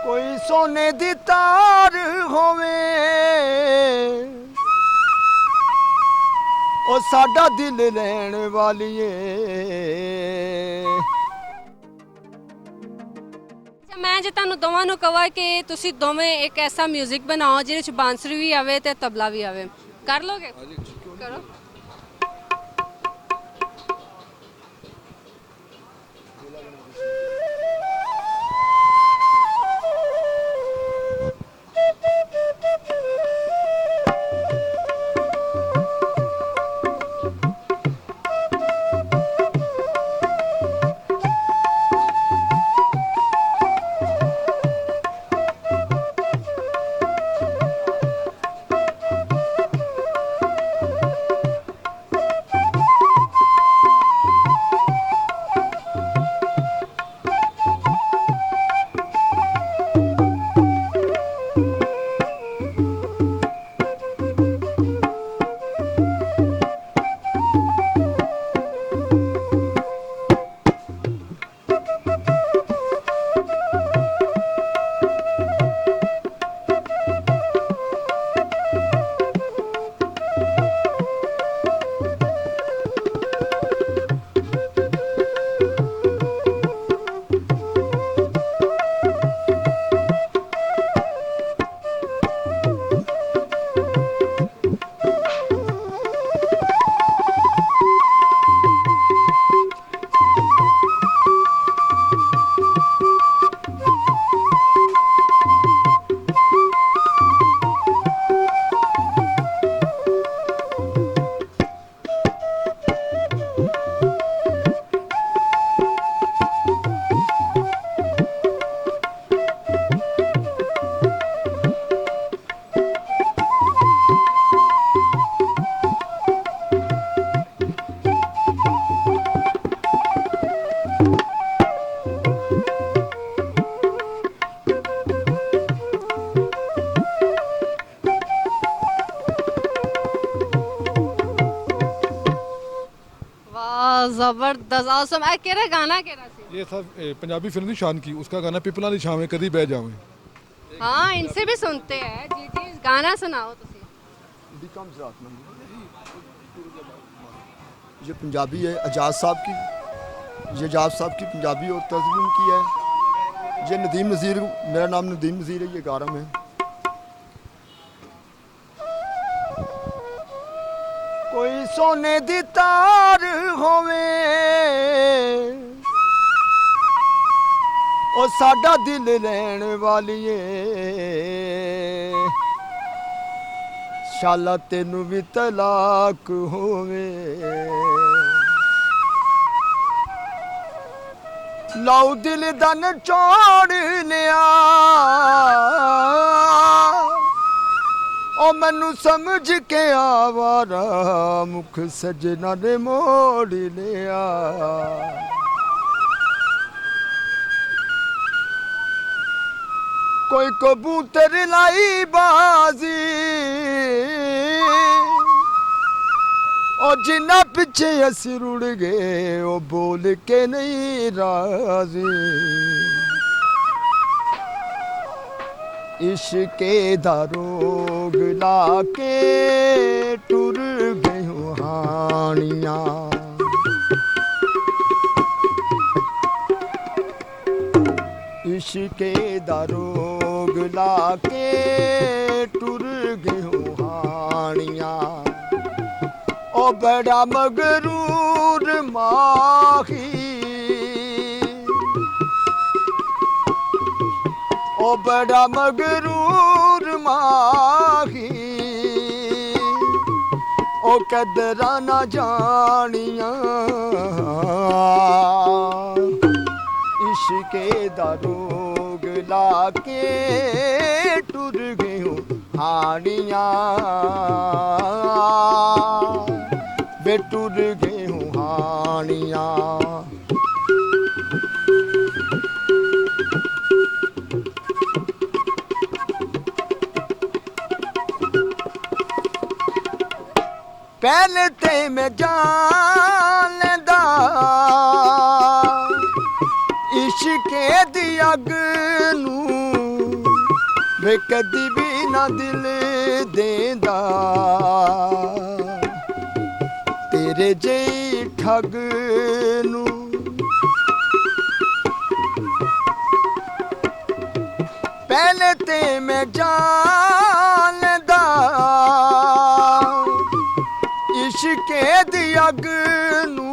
कोई सोने दी तार होवे ओ साडा दिल लैण वालीए। मैं जो तुहानू दोवां नू कहा कि तुसी दोवें एक ऐसा म्यूजिक बनाओ जिहदे च बांसुरी भी आवे ते तबला भी आवे, कर लोगे? करो। वाह जबरदस्त ऑसम। ए केड़ा गाना केड़ा सी? ये था पंजाबी फिल्म थी शान की, उसका गाना पिपला दी छावें कदी बह जावें। हाँ इनसे भी सुनते हैं जी जी, गाना सुनाओ तुसी। ये पंजाबी है एजाज साहब की, ये एजाज साहब की पंजाबी और तर्जुमे की है। ये नदीम नज़ीर, मेरा नाम नदीम नज़ीर है, ये गा रहा मैं। कोई सोने दी तार होवे ओ साडा दिल लैण वालीए। शाला तेनू भी तलाक होवे लाऊ दिल दा नचोड़ लिया ओ मैनू समझ के आवारा मुख सजना ने मोड़ लिया। कोई कबूतर लाई बाजी और जिन्ना पिछे असी रुड़ गए वो बोल के नहीं राजी। इश्के दा रोग लाके टुर गए हूँ हानियाँ। इश्के दा रोग लाके टुर गए हूँ हानियाँ। ओ बड़ा मगरूर माही ओ बड़ा मगरूर माही ओ कदरा ना जानिया। इश्के दा रोग लाके टुर गए हो हानिया वे टुर गए हो हानिया। पहले ते मैं जान लेंदा इश्के दी अग नूं ਵੇ ਕਦੀ ਵੀ ਨਾ ਦਿਲ ਦੇਂਦਾ ਤੇਰੇ ਜਿਹੀ ਠੱਗ ਨੂੰ ਪਹਿਲੇ ਤੇ ਮੈਂ ਜਾਣਦਾ ਇਸ਼ਕੇ ਦੀ ਅੱਗ ਨੂੰ